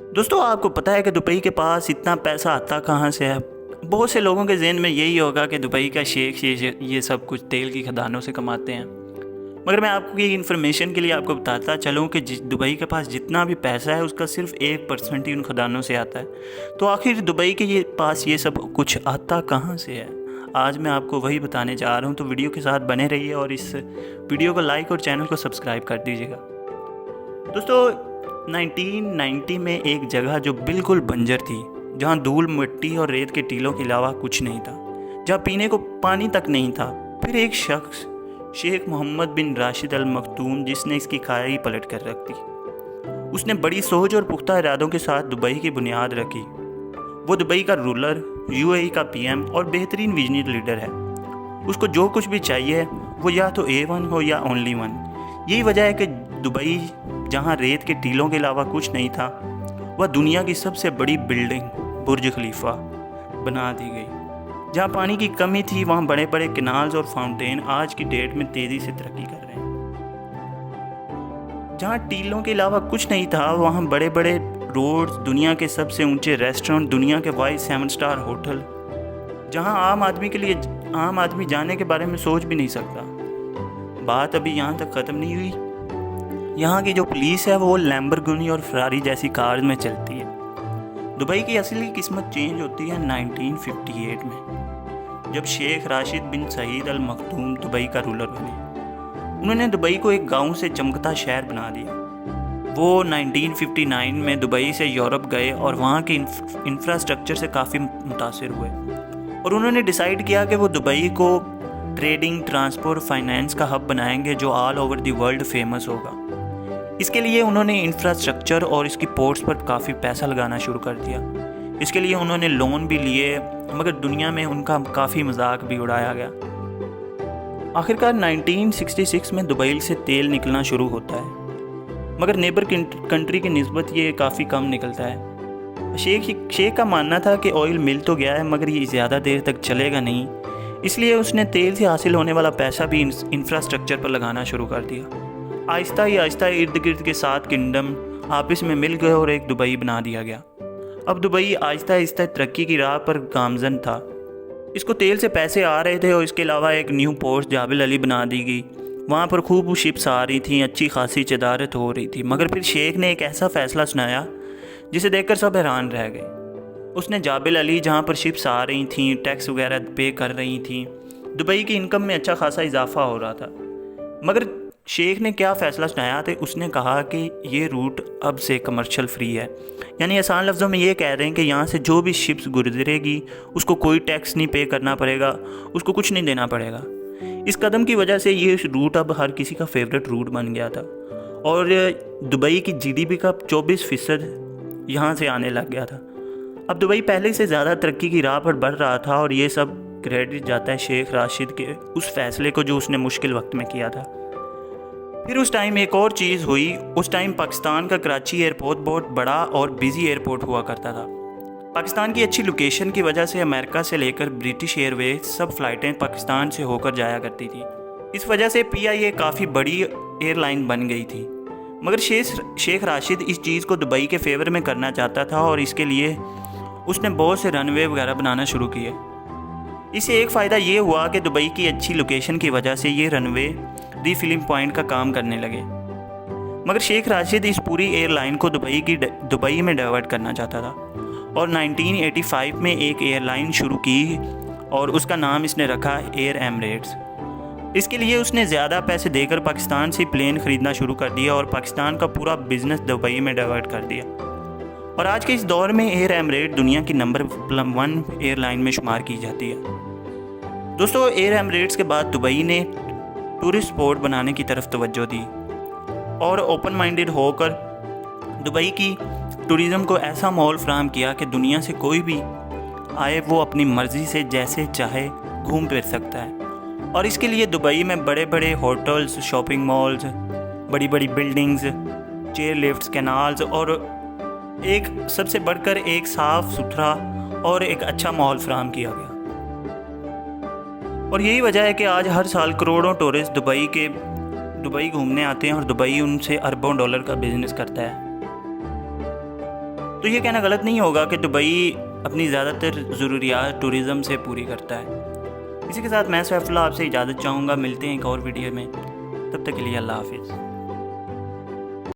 दोस्तों, आपको पता है कि दुबई के पास इतना पैसा आता कहाँ से है? बहुत से लोगों के ज़हन में यही होगा कि दुबई का शेख ये सब कुछ तेल की खदानों से कमाते हैं। मगर मैं आपको ये इन्फॉर्मेशन के लिए आपको बताता चलूँ कि दुबई के पास जितना भी पैसा है उसका सिर्फ 1% ही उन खदानों से आता है। तो आखिर दुबई के पास ये सब कुछ आता कहाँ से है? आज मैं आपको वही बताने जा रहा हूँ, तो वीडियो के साथ बने रहिए और इस वीडियो को लाइक और चैनल को सब्सक्राइब कर दीजिएगा। दोस्तों, 1990 में एक जगह जो बिल्कुल बंजर थी, जहाँ धूल मिट्टी और रेत के टीलों के अलावा कुछ नहीं था, जहाँ पीने को पानी तक नहीं था, फिर एक शख्स शेख मोहम्मद बिन राशिद अल मखदूम, जिसने इसकी खाई पलट कर रख दी। उसने बड़ी सोच और पुख्ता इरादों के साथ दुबई की बुनियाद रखी। वो दुबई का रूलर, यूएई का पीएम और बेहतरीन विजनरी लीडर है। उसको जो कुछ भी चाहिए वो या तो A1 हो या ओनली वन। यही वजह है कि दुबई, जहाँ रेत के टीलों के अलावा कुछ नहीं था, वह दुनिया की सबसे बड़ी बिल्डिंग बुर्ज खलीफा बना दी गई। जहाँ पानी की कमी थी, वहाँ बड़े बड़े कैनाल्स और फाउंटेन आज की डेट में तेज़ी से तरक्की कर रहे हैं। जहाँ टीलों के अलावा कुछ नहीं था, वहाँ बड़े बड़े रोड्स, दुनिया के सबसे ऊंचे रेस्टोरेंट, दुनिया के वाइड 7 स्टार होटल, जहाँ आम आदमी जाने के बारे में सोच भी नहीं सकता। बात अभी यहाँ तक ख़त्म नहीं हुई। यहाँ की जो पुलिस है वो लैम्बोर्गिनी और फरारी जैसी कार में चलती है। दुबई की असली किस्मत चेंज होती है 1958 में, जब शेख राशिद बिन सईद अल मखदूम दुबई का रूलर बने। उन्होंने दुबई को एक गांव से चमकता शहर बना दिया। वो 1959 में दुबई से यूरोप गए और वहाँ के इंफ्रास्ट्रक्चर से काफ़ी मुतासिर हुए, और उन्होंने डिसाइड किया कि वो दुबई को ट्रेडिंग, ट्रांसपोर्ट, फाइनेंस का हब बनाएंगे जो all over the world famous होगा। इसके लिए उन्होंने इंफ्रास्ट्रक्चर और इसकी पोर्ट्स पर काफ़ी पैसा लगाना शुरू कर दिया। इसके लिए उन्होंने लोन भी लिए, मगर दुनिया में उनका काफ़ी मजाक भी उड़ाया गया। आखिरकार 1966 में दुबई से तेल निकलना शुरू होता है, मगर नेबर कंट्री की निस्बत ये काफ़ी कम निकलता है। शेख का मानना था कि ऑयल मिल तो गया है, मगर ये ज़्यादा देर तक चलेगा नहीं, इसलिए उसने तेल से हासिल होने वाला पैसा भी इंफ्रास्ट्रक्चर पर लगाना शुरू कर दिया। आहिस्ता ही इर्द गिर्द के 7 किंगडम आपस में मिल गए और एक दुबई बना दिया गया। अब दुबई आहिस्ता तरक्की की राह पर गामजन था। इसको तेल से पैसे आ रहे थे और इसके अलावा एक न्यू पोर्ट जाबिल अली बना दी गई। वहाँ पर खूब शिप्स आ रही थी, अच्छी खासी चदारत हो रही थी। मगर फिर शेख ने एक ऐसा फ़ैसला सुनाया जिसे देखकर सब हैरान रह गए। उसने जाबिल अली, जहाँ पर शिप्स आ रही थीं, टैक्स वगैरह पे कर रही थीं, दुबई की इनकम में अच्छा खासा इजाफा हो रहा था। मगर शेख ने क्या फ़ैसला सुनाया था? उसने कहा कि ये रूट अब से कमर्शियल फ्री है। यानी आसान लफ्ज़ों में ये कह रहे हैं कि यहाँ से जो भी शिप्स गुजरेगी उसको कोई टैक्स नहीं पे करना पड़ेगा, उसको कुछ नहीं देना पड़ेगा। इस कदम की वजह से ये रूट अब हर किसी का फेवरेट रूट बन गया था, और दुबई की GDP का 24% यहाँ से आने लग गया था। अब दुबई पहले से ज़्यादा तरक्की की राह पर बढ़ रहा था, और ये सब क्रेडिट जाता है शेख राशिद के उस फैसले को जो उसने मुश्किल वक्त में किया था। फिर उस टाइम एक और चीज़ हुई। उस टाइम पाकिस्तान का कराची एयरपोर्ट बहुत बड़ा और बिजी एयरपोर्ट हुआ करता था। पाकिस्तान की अच्छी लोकेशन की वजह से अमेरिका से लेकर ब्रिटिश एयरवेज सब फ़्लाइटें पाकिस्तान से होकर जाया करती थी। इस वजह से PIA काफ़ी बड़ी एयरलाइन बन गई थी। मगर शेख राशिद इस चीज़ को दुबई के फेवर में करना चाहता था, और इसके लिए उसने बहुत से रनवे वगैरह बनाना शुरू किए। इससे एक फ़ायदा ये हुआ कि दुबई की अच्छी लोकेशन की वजह से ये रनवे रीफिलिंग पॉइंट का काम करने लगे। मगर शेख राशिद इस पूरी एयरलाइन को दुबई में डाइवर्ट करना चाहता था, और 1985 में एक एयरलाइन शुरू की, और उसका नाम इसने रखा एयर एमरेट्स। इसके लिए उसने ज़्यादा पैसे देकर पाकिस्तान से प्लेन ख़रीदना शुरू कर दिया, और पाकिस्तान का पूरा बिजनेस दुबई में डाइवर्ट कर दिया। और आज के इस दौर में एयर एमरेट दुनिया की नंबर 1 एयरलाइन में शुमार की जाती है। दोस्तों, एयर एमरेट्स के बाद दुबई ने टूरिस्ट स्पॉट बनाने की तरफ तवज्जो दी, और ओपन माइंडेड होकर दुबई की टूरिज़म को ऐसा माहौल फराहम किया कि दुनिया से कोई भी आए वो अपनी मर्ज़ी से जैसे चाहे घूम फिर सकता है। और इसके लिए दुबई में बड़े बड़े होटल्स, शॉपिंग मॉल्स, बड़ी बड़ी बिल्डिंग्स, चेयर लिफ्ट्स, कैनाल्स, और एक सबसे बढ़कर एक साफ़ सुथरा और एक अच्छा माहौल फराहम किया गया। और यही वजह है कि आज हर साल करोड़ों टूरिस्ट दुबई घूमने आते हैं, और दुबई उनसे अरबों डॉलर का बिजनेस करता है। تو یہ کہنا غلط نہیں ہوگا کہ دبئی اپنی زیادہ تر ضروریات ٹورزم سے پوری کرتا ہے۔ اسی کے ساتھ میں سیف اللہ آپ سے اجازت چاہوں گا، ملتے ہیں ایک اور ویڈیو میں، تب تک کے لیے اللہ حافظ۔